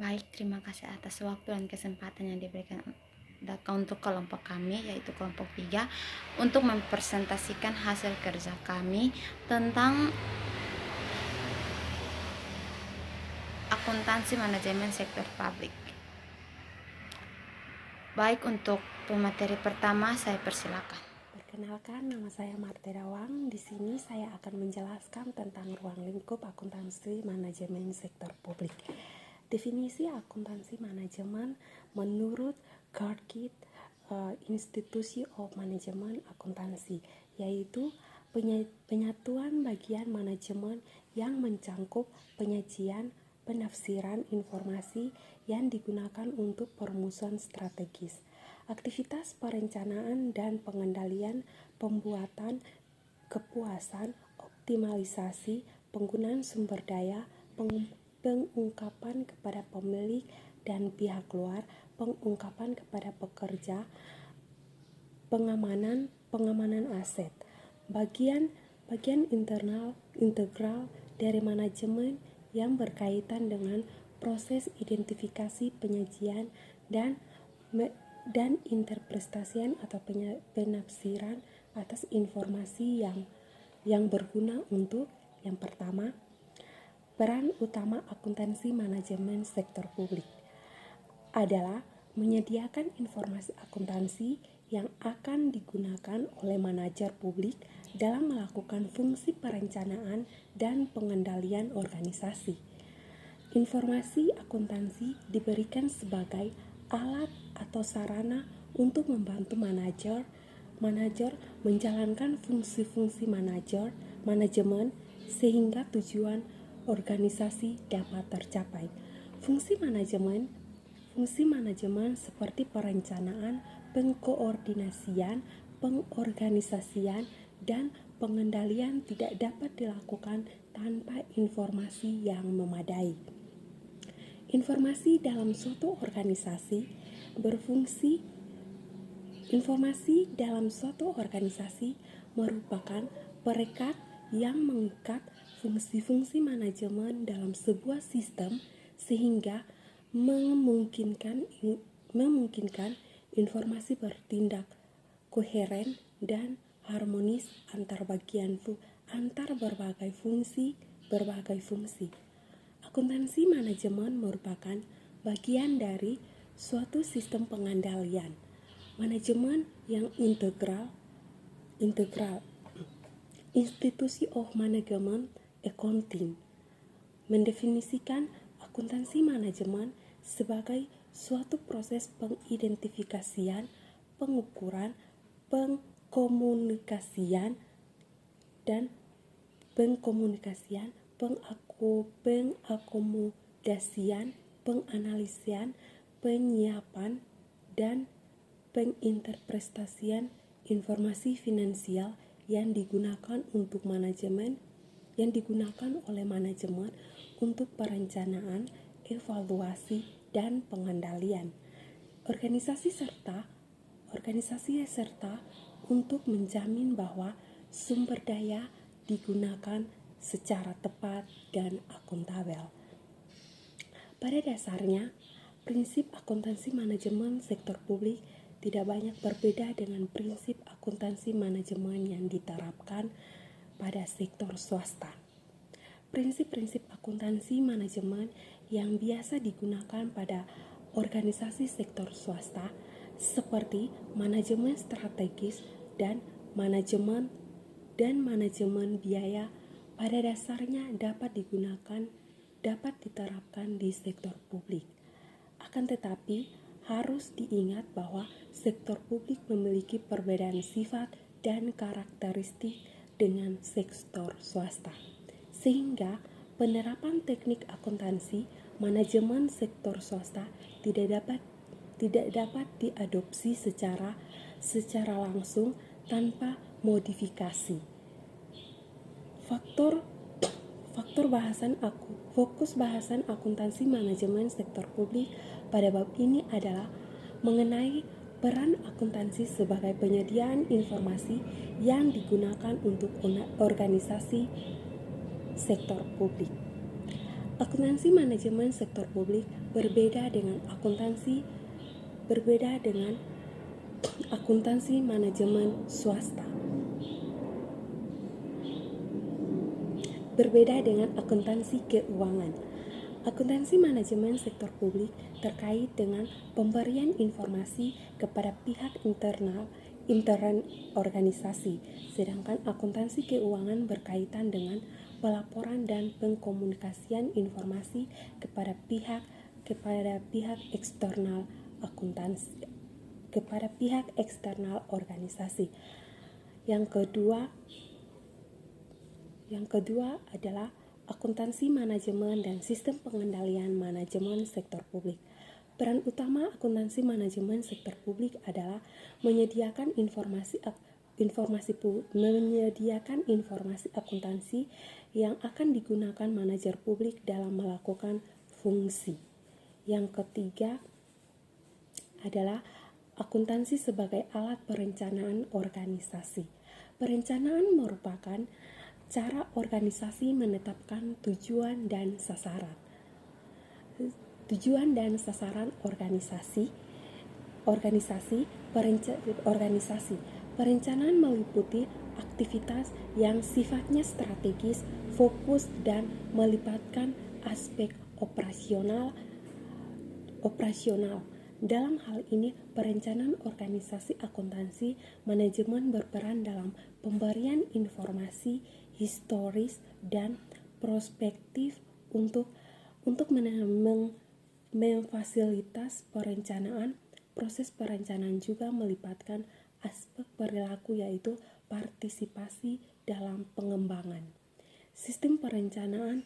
Baik, terima kasih atas waktu dan kesempatan yang diberikan untuk kelompok kami, yaitu kelompok 3, untuk mempresentasikan hasil kerja kami tentang akuntansi manajemen sektor publik. Baik, untuk pemateri pertama saya persilakan. Perkenalkan, nama saya Marta Dawang. Di sini saya akan menjelaskan tentang ruang lingkup akuntansi manajemen sektor publik. Definisi akuntansi manajemen menurut Garkit Institute of Management Akuntansi, yaitu penyatuan bagian manajemen yang mencangkup penyajian, penafsiran informasi yang digunakan untuk perumusan strategis, aktivitas perencanaan dan pengendalian, pembuatan, kepuasan, optimalisasi, penggunaan sumber daya, pengungkapan kepada pemilik dan pihak luar, pengungkapan kepada pekerja, pengamanan aset. Bagian integral dari manajemen yang berkaitan dengan proses identifikasi, penyajian dan interpretasian atau penafsiran atas informasi yang berguna untuk yang pertama, peran utama akuntansi manajemen sektor publik adalah menyediakan informasi akuntansi yang akan digunakan oleh manajer publik dalam melakukan fungsi perencanaan dan pengendalian organisasi. Informasi akuntansi diberikan sebagai alat atau sarana untuk membantu manajer menjalankan fungsi-fungsi manajemen sehingga tujuan organisasi dapat tercapai. Fungsi manajemen seperti perencanaan, pengkoordinasian, pengorganisasian, dan pengendalian tidak dapat dilakukan tanpa informasi yang memadai. Informasi dalam suatu organisasi merupakan perekat yang mengikat fungsi-fungsi manajemen dalam sebuah sistem sehingga memungkinkan informasi bertindak koheren dan harmonis antar berbagai fungsi. Akuntansi manajemen merupakan bagian dari suatu sistem pengendalian manajemen yang integral. Institute of Management Accounting mendefinisikan akuntansi manajemen sebagai suatu proses pengidentifikasian, pengukuran, pengkomunikasian, pengakomodasian, penganalisian, penyiapan, dan penginterpretasian informasi finansial yang digunakan oleh manajemen untuk perencanaan, evaluasi, dan pengendalian. Organisasi serta untuk menjamin bahwa sumber daya digunakan secara tepat dan akuntabel. Pada dasarnya, prinsip akuntansi manajemen sektor publik tidak banyak berbeda dengan prinsip akuntansi manajemen yang diterapkan pada sektor swasta. Prinsip-prinsip akuntansi manajemen yang biasa digunakan pada organisasi sektor swasta seperti manajemen strategis dan manajemen biaya pada dasarnya dapat diterapkan di sektor publik. Akan tetapi, harus diingat bahwa sektor publik memiliki perbedaan sifat dan karakteristik dengan sektor swasta, sehingga penerapan teknik akuntansi manajemen sektor swasta tidak dapat diadopsi secara langsung tanpa modifikasi. Fokus bahasan akuntansi manajemen sektor publik pada bab ini adalah mengenai peran akuntansi sebagai penyediaan informasi yang digunakan untuk organisasi sektor publik. Akuntansi manajemen sektor publik berbeda dengan akuntansi manajemen swasta. Berbeda dengan akuntansi keuangan. Akuntansi manajemen sektor publik terkait dengan pemberian informasi kepada pihak intern organisasi, sedangkan akuntansi keuangan berkaitan dengan pelaporan dan pengkomunikasian informasi kepada pihak eksternal organisasi. Yang kedua adalah akuntansi manajemen dan sistem pengendalian manajemen sektor publik. Peran utama akuntansi manajemen sektor publik adalah menyediakan informasi akuntansi yang akan digunakan manajer publik dalam melakukan fungsi. Yang ketiga adalah akuntansi sebagai alat perencanaan organisasi. Perencanaan merupakan cara organisasi menetapkan tujuan dan sasaran organisasi. Perencanaan meliputi aktivitas yang sifatnya strategis, fokus, dan melibatkan aspek operasional. Dalam hal ini, perencanaan organisasi akuntansi manajemen berperan dalam pemberian informasi historis dan prospektif untuk memfasilitas perencanaan. Proses perencanaan juga melibatkan aspek perilaku, yaitu partisipasi dalam pengembangan. Sistem perencanaan,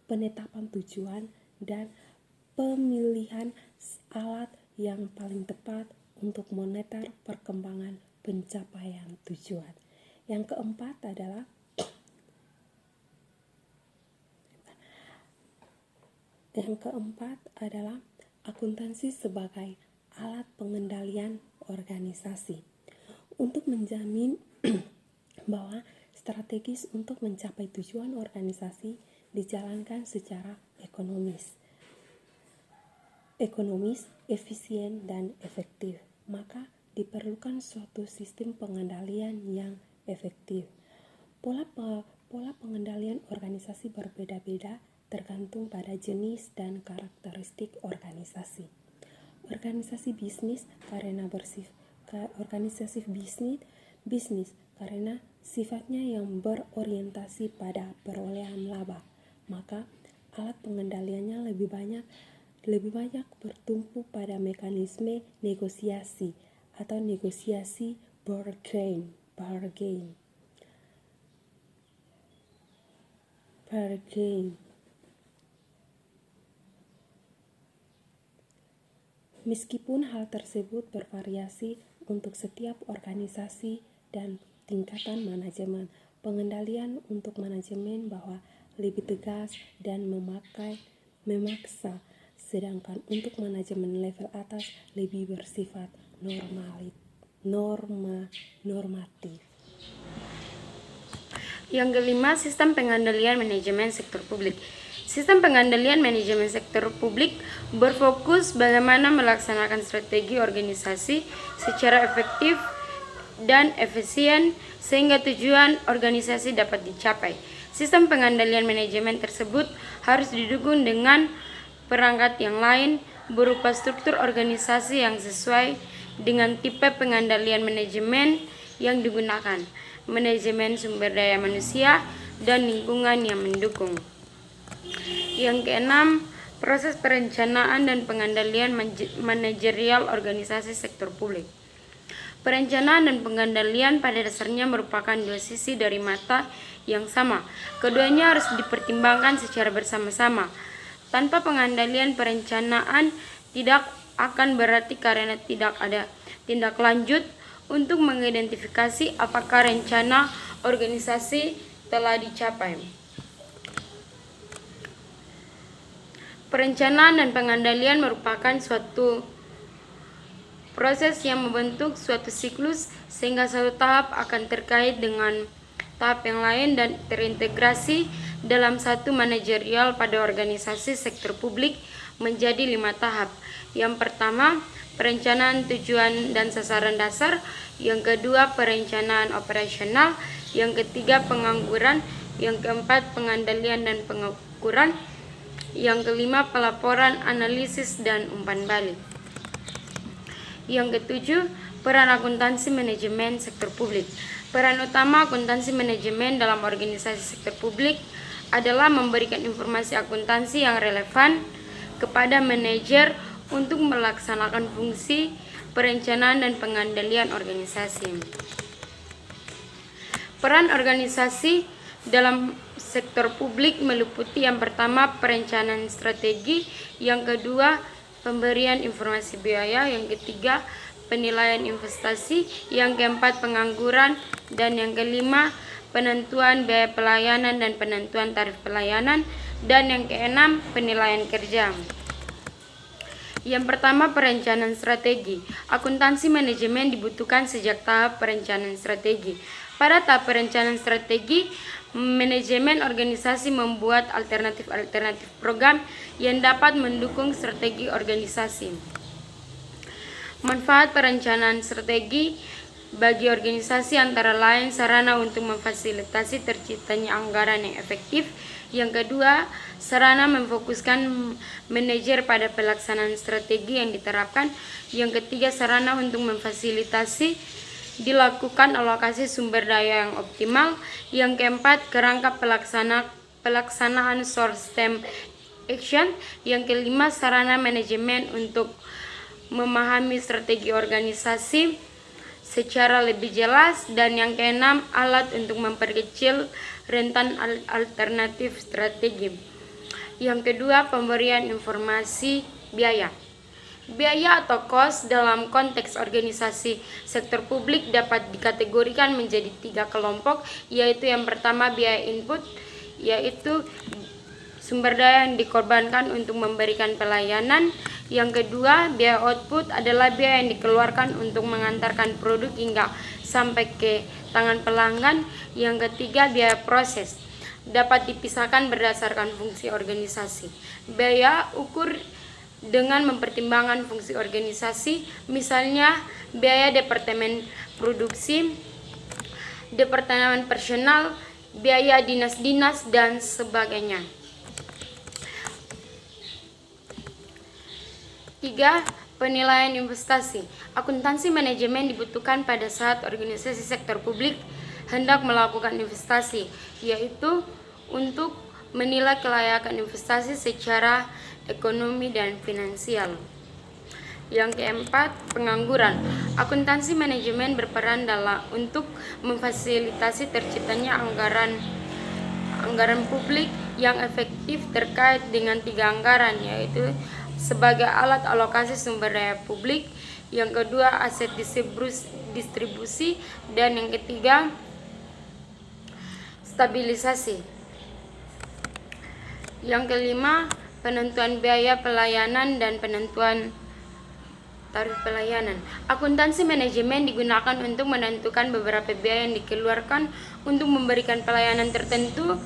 penetapan tujuan, dan pemilihan alat yang paling tepat untuk monitor perkembangan pencapaian tujuan. Yang keempat adalah akuntansi sebagai alat pengendalian organisasi. Untuk menjamin bahwa strategis untuk mencapai tujuan organisasi dijalankan secara ekonomis, efisien, dan efektif, maka diperlukan suatu sistem pengendalian yang efektif. Pola pengendalian organisasi berbeda-beda tergantung pada jenis dan karakteristik organisasi. Organisasi bisnis karena sifatnya yang berorientasi pada perolehan laba, maka alat pengendaliannya lebih banyak bertumpu pada mekanisme negosiasi atau negosiasi bargain. Meskipun hal tersebut bervariasi untuk setiap organisasi dan tingkatan manajemen, pengendalian untuk manajemen bawah lebih tegas dan memaksa, sedangkan untuk manajemen level atas lebih bersifat normatif. Yang kelima, sistem pengendalian manajemen sektor publik. Sistem pengendalian manajemen sektor publik berfokus bagaimana melaksanakan strategi organisasi secara efektif dan efisien sehingga tujuan organisasi dapat dicapai. Sistem pengendalian manajemen tersebut harus didukung dengan perangkat yang lain berupa struktur organisasi yang sesuai dengan tipe pengendalian manajemen yang digunakan, manajemen sumber daya manusia, dan lingkungan yang mendukung. Yang keenam, proses perencanaan dan pengendalian manajerial organisasi sektor publik. Perencanaan dan pengendalian pada dasarnya merupakan dua sisi dari mata yang sama. Keduanya harus dipertimbangkan secara bersama-sama. Tanpa pengendalian, perencanaan tidak akan berarti karena tidak ada tindak lanjut untuk mengidentifikasi apakah rencana organisasi telah dicapai. Perencanaan dan pengendalian merupakan suatu proses yang membentuk suatu siklus sehingga satu tahap akan terkait dengan tahap yang lain dan terintegrasi dalam satu manajerial pada organisasi sektor publik menjadi 5 tahap. Yang pertama, perencanaan tujuan dan sasaran dasar. Yang kedua, perencanaan operasional. Yang ketiga, pengangguran. Yang keempat, pengandalian dan pengukuran. Yang kelima, pelaporan, analisis, dan umpan balik. Yang ketujuh, peran akuntansi manajemen sektor publik. Peran utama akuntansi manajemen dalam organisasi sektor publik adalah memberikan informasi akuntansi yang relevan kepada manajer untuk melaksanakan fungsi perencanaan dan pengandalian organisasi. Peran organisasi dalam sektor publik meliputi yang pertama perencanaan strategi, yang kedua pemberian informasi biaya, yang ketiga penilaian investasi, yang keempat pengangguran, dan yang kelima penentuan biaya pelayanan dan penentuan tarif pelayanan, dan yang keenam penilaian kerja. Yang pertama, perencanaan strategi. Akuntansi manajemen dibutuhkan sejak tahap perencanaan strategi. Pada tahap perencanaan strategi, manajemen organisasi membuat alternatif-alternatif program yang dapat mendukung strategi organisasi. Manfaat perencanaan strategi bagi organisasi antara lain sarana untuk memfasilitasi terciptanya anggaran yang efektif. Yang kedua, sarana memfokuskan manajer pada pelaksanaan strategi yang diterapkan. Yang ketiga, sarana untuk memfasilitasi dilakukan alokasi sumber daya yang optimal. Yang keempat, kerangka pelaksanaan short term action. Yang kelima, sarana manajemen untuk memahami strategi organisasi secara lebih jelas, dan yang keenam, alat untuk memperkecil rentan alternatif strategi. Yang kedua, pemberian informasi biaya. Biaya atau cost dalam konteks organisasi sektor publik dapat dikategorikan menjadi 3 kelompok, yaitu yang pertama biaya input, yaitu sumber daya yang dikorbankan untuk memberikan pelayanan. Yang kedua, biaya output adalah biaya yang dikeluarkan untuk mengantarkan produk hingga sampai ke tangan pelanggan. Yang ketiga, biaya proses dapat dipisahkan berdasarkan fungsi organisasi. Biaya ukur dengan mempertimbangkan fungsi organisasi, misalnya biaya departemen produksi, departemen personal, biaya dinas-dinas, dan sebagainya. 3. Penilaian investasi. Akuntansi manajemen dibutuhkan pada saat organisasi sektor publik hendak melakukan investasi, yaitu untuk menilai kelayakan investasi secara ekonomi dan finansial. Yang keempat, pengangguran. Akuntansi manajemen berperan untuk memfasilitasi terciptanya anggaran publik yang efektif terkait dengan 3 anggaran, yaitu sebagai alat alokasi sumber daya publik, yang kedua aset distribusi, dan yang ketiga stabilisasi. Yang kelima, penentuan biaya pelayanan dan penentuan tarif pelayanan. Akuntansi manajemen digunakan untuk menentukan beberapa biaya yang dikeluarkan untuk memberikan pelayanan tertentu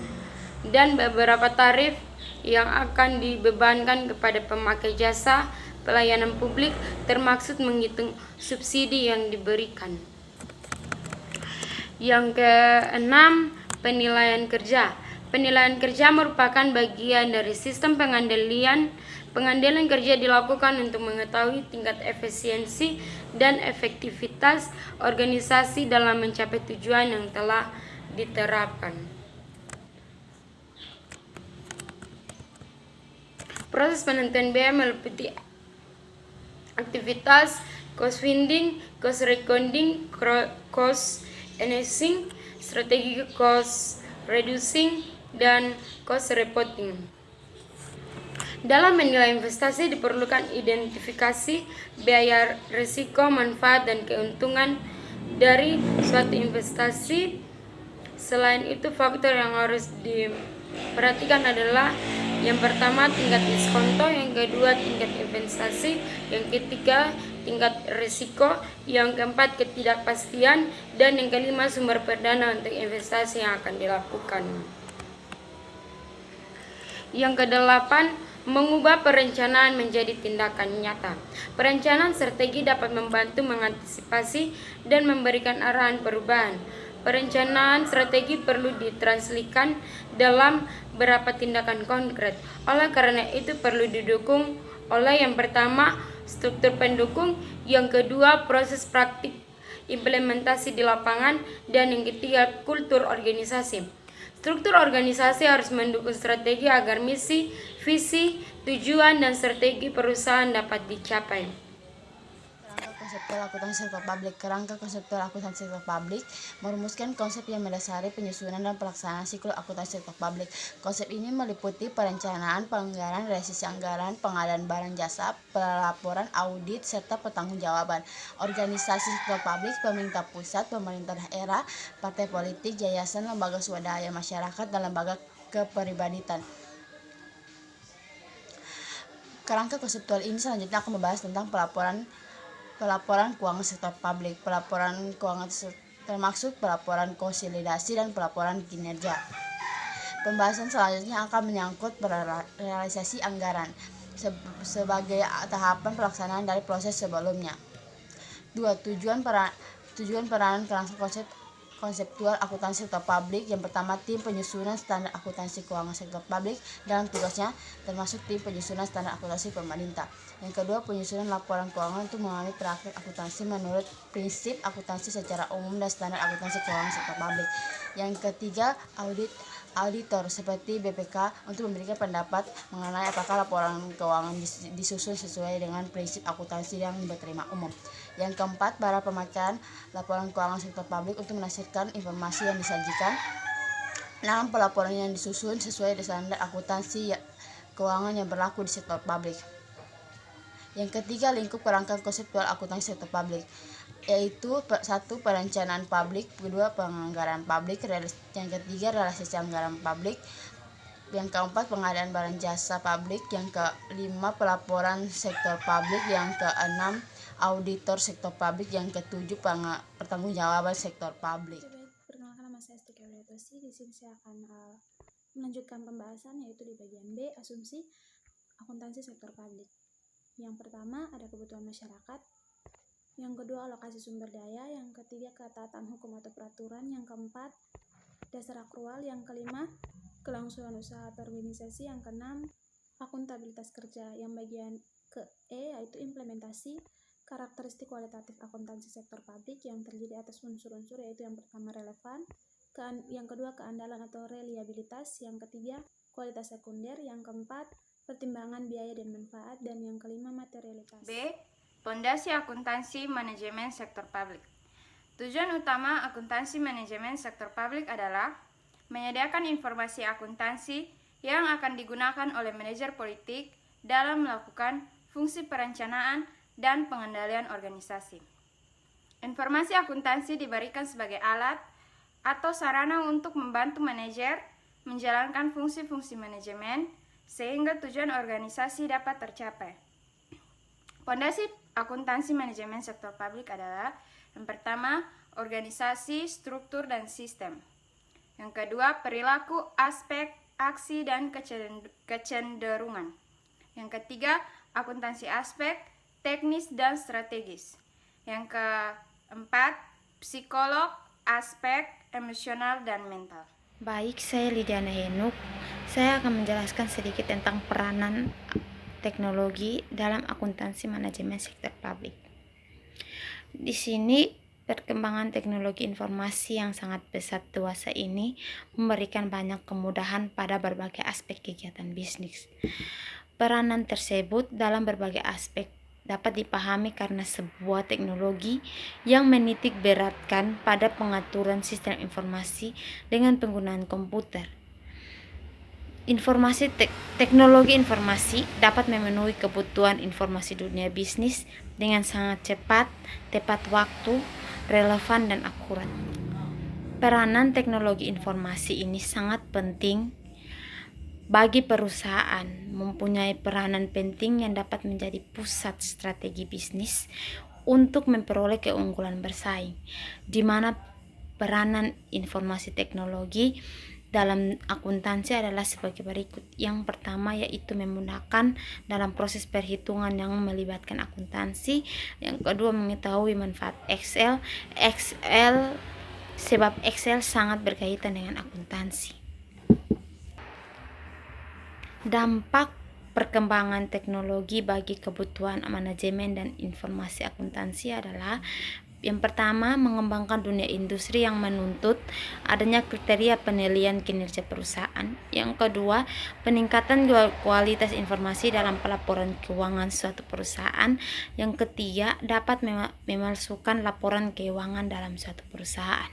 dan beberapa tarif yang akan dibebankan kepada pemakai jasa pelayanan publik, termaksud menghitung subsidi yang diberikan. Yang keenam, penilaian kerja. Penilaian kerja merupakan bagian dari sistem pengandalian. Pengandalian kerja dilakukan untuk mengetahui tingkat efisiensi dan efektivitas organisasi dalam mencapai tujuan yang telah diterapkan. Proses penentuan biaya meliputi aktivitas cost finding, cost recording, cost enhancing, strategi cost reducing, dan cost reporting. Dalam menilai investasi diperlukan identifikasi biaya, risiko, manfaat, dan keuntungan dari suatu investasi. Selain itu, faktor yang harus diperhatikan adalah yang pertama tingkat diskonto, yang kedua tingkat investasi, yang ketiga tingkat risiko, yang keempat ketidakpastian, dan yang kelima sumber perdana untuk investasi yang akan dilakukan. Yang kedelapan, mengubah perencanaan menjadi tindakan nyata. Perencanaan strategi dapat membantu mengantisipasi dan memberikan arahan perubahan. Perencanaan strategi perlu ditranslasikan dalam beberapa tindakan konkret. Oleh karena itu perlu didukung oleh yang pertama, struktur pendukung, yang kedua, proses praktik implementasi di lapangan, dan yang ketiga, kultur organisasi. Struktur organisasi harus mendukung strategi agar misi, visi, tujuan, dan strategi perusahaan dapat dicapai. Konseptual akuntansi sektor publik. Kerangka konseptual akuntansi sektor publik merumuskan konsep yang mendasari penyusunan dan pelaksanaan siklus akuntansi sektor publik. Konsep ini meliputi perencanaan, penganggaran, realisasi anggaran, pengadaan barang jasa, pelaporan, audit, serta pertanggungjawaban. Organisasi sektor publik, pemerintah pusat, pemerintah daerah, partai politik, yayasan, lembaga swadaya masyarakat, dan lembaga kepribadian. Kerangka konseptual ini selanjutnya akan membahas tentang pelaporan keuangan sektor publik. Pelaporan keuangan termasuk pelaporan konsolidasi dan pelaporan kinerja. Pembahasan selanjutnya akan menyangkut realisasi anggaran sebagai tahapan pelaksanaan dari proses sebelumnya. 2. Tujuan peranan kerangka konseptual akuntansi sektor publik. Yang pertama, tim penyusunan standar akuntansi keuangan sektor publik dalam tugasnya termasuk tim penyusunan standar akuntansi pemerintah. Yang kedua, penyusunan laporan keuangan untuk memahami praktik akuntansi menurut prinsip akuntansi secara umum dan standar akuntansi keuangan sektor publik. Yang ketiga, auditor seperti BPK untuk memberikan pendapat mengenai apakah laporan keuangan disusun sesuai dengan prinsip akuntansi yang diterima umum. Yang keempat, para pemakaian laporan keuangan sektor publik untuk menafsirkan informasi yang disajikan dalam pelaporan yang disusun sesuai dengan standar akuntansi keuangan yang berlaku di sektor publik. Yang ketiga, lingkup kerangka konseptual akuntansi sektor publik, yaitu 1. Perencanaan publik, kedua penganggaran publik, yang ketiga realisasi anggaran publik, yang keempat pengadaan barang jasa publik, yang kelima pelaporan sektor publik, yang keenam auditor sektor publik, yang ketujuh pertanggungjawaban sektor publik. Perkenalkan, nama saya Estika Leotosi. Di sini saya akan melanjutkan pembahasan, yaitu di bagian B, asumsi akuntansi sektor publik. Yang pertama ada kebutuhan masyarakat, yang kedua alokasi sumber daya, yang ketiga ketaatan hukum atau peraturan, yang keempat dasar akrual, yang kelima kelangsungan usaha atau organisasi, yang keenam akuntabilitas kerja, yang bagian ke E yaitu implementasi karakteristik kualitatif akuntansi sektor publik yang terdiri atas unsur-unsur, yaitu yang pertama relevan, yang kedua keandalan atau reliabilitas, yang ketiga kualitas sekunder, yang keempat pertimbangan biaya dan manfaat, dan yang kelima materialitas. B. Pondasi akuntansi manajemen sektor publik. Tujuan utama akuntansi manajemen sektor publik adalah menyediakan informasi akuntansi yang akan digunakan oleh manajer politik dalam melakukan fungsi perencanaan dan pengendalian organisasi. Informasi akuntansi diberikan sebagai alat atau sarana untuk membantu manajer menjalankan fungsi-fungsi manajemen sehingga tujuan organisasi dapat tercapai. Pondasi akuntansi manajemen sektor publik adalah yang pertama, organisasi, struktur, dan sistem. Yang kedua, perilaku, aspek, aksi, dan kecenderungan. Yang ketiga, akuntansi aspek, teknis, dan strategis. Yang keempat, psikolog, aspek, emosional, dan mental. Baik, saya Lidiana Henuk. Saya akan menjelaskan sedikit tentang peranan teknologi dalam akuntansi manajemen sektor publik. Di sini perkembangan teknologi informasi yang sangat pesat dewasa ini memberikan banyak kemudahan pada berbagai aspek kegiatan bisnis. Peranan tersebut dalam berbagai aspek dapat dipahami karena sebuah teknologi yang menitik beratkan pada pengaturan sistem informasi dengan penggunaan komputer. Teknologi informasi dapat memenuhi kebutuhan informasi dunia bisnis dengan sangat cepat, tepat waktu, relevan, dan akurat. Peranan teknologi informasi ini sangat penting bagi perusahaan, mempunyai peranan penting yang dapat menjadi pusat strategi bisnis untuk memperoleh keunggulan bersaing, di mana peranan informasi teknologi dalam akuntansi adalah sebagai berikut. Yang pertama yaitu memudahkan dalam proses perhitungan yang melibatkan akuntansi. Yang kedua, mengetahui manfaat Excel. Sebab Excel sangat berkaitan dengan akuntansi. Dampak perkembangan teknologi bagi kebutuhan manajemen dan informasi akuntansi adalah: yang pertama, mengembangkan dunia industri yang menuntut adanya kriteria penilaian kinerja perusahaan. Yang kedua, peningkatan kualitas informasi dalam pelaporan keuangan suatu perusahaan. Yang ketiga, dapat memasukkan laporan keuangan dalam suatu perusahaan.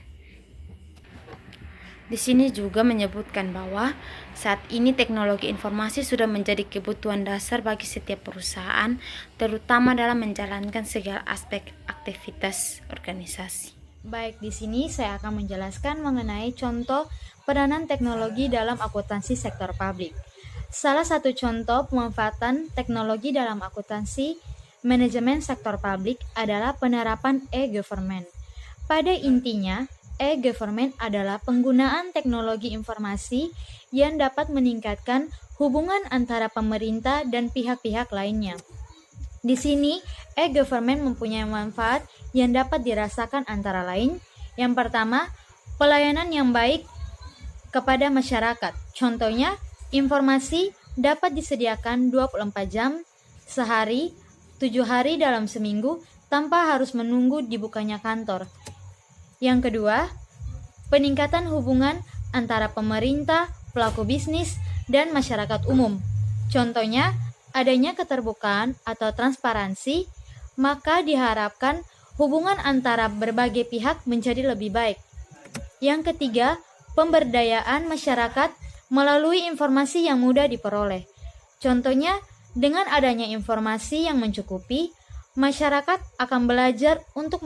Di sini juga menyebutkan bahwa saat ini teknologi informasi sudah menjadi kebutuhan dasar bagi setiap perusahaan, terutama dalam menjalankan segala aspek aktivitas organisasi. Baik, di sini saya akan menjelaskan mengenai contoh peranan teknologi dalam akuntansi sektor publik. Salah satu contoh pemanfaatan teknologi dalam akuntansi manajemen sektor publik adalah penerapan e-government. Pada intinya, e-government adalah penggunaan teknologi informasi yang dapat meningkatkan hubungan antara pemerintah dan pihak-pihak lainnya. Di sini, e-government mempunyai manfaat yang dapat dirasakan antara lain. Yang pertama, pelayanan yang baik kepada masyarakat. Contohnya, informasi dapat disediakan 24 jam sehari, 7 hari dalam seminggu tanpa harus menunggu dibukanya kantor. Yang kedua, peningkatan hubungan antara pemerintah, pelaku bisnis, dan masyarakat umum. Contohnya, adanya keterbukaan atau transparansi, maka diharapkan hubungan antara berbagai pihak menjadi lebih baik. Yang ketiga, pemberdayaan masyarakat melalui informasi yang mudah diperoleh. Contohnya, dengan adanya informasi yang mencukupi, masyarakat akan belajar untuk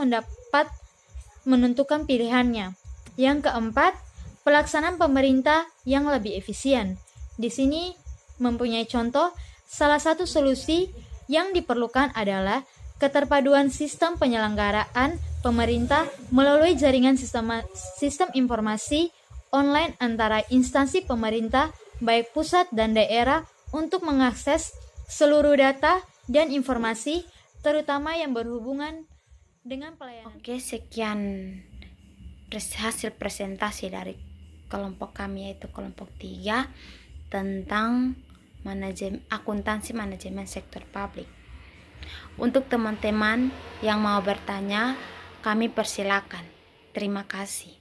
menentukan pilihannya. Yang keempat, pelaksanaan pemerintah yang lebih efisien. Di sini mempunyai contoh, salah satu solusi yang diperlukan adalah keterpaduan sistem penyelenggaraan pemerintah melalui jaringan sistem informasi online antara instansi pemerintah baik pusat dan daerah untuk mengakses seluruh data dan informasi terutama yang berhubungan dengan pelayanan. Oke, sekian hasil presentasi dari kelompok kami, yaitu kelompok 3, tentang akuntansi manajemen sektor publik. Untuk teman-teman yang mau bertanya, kami persilakan. Terima kasih.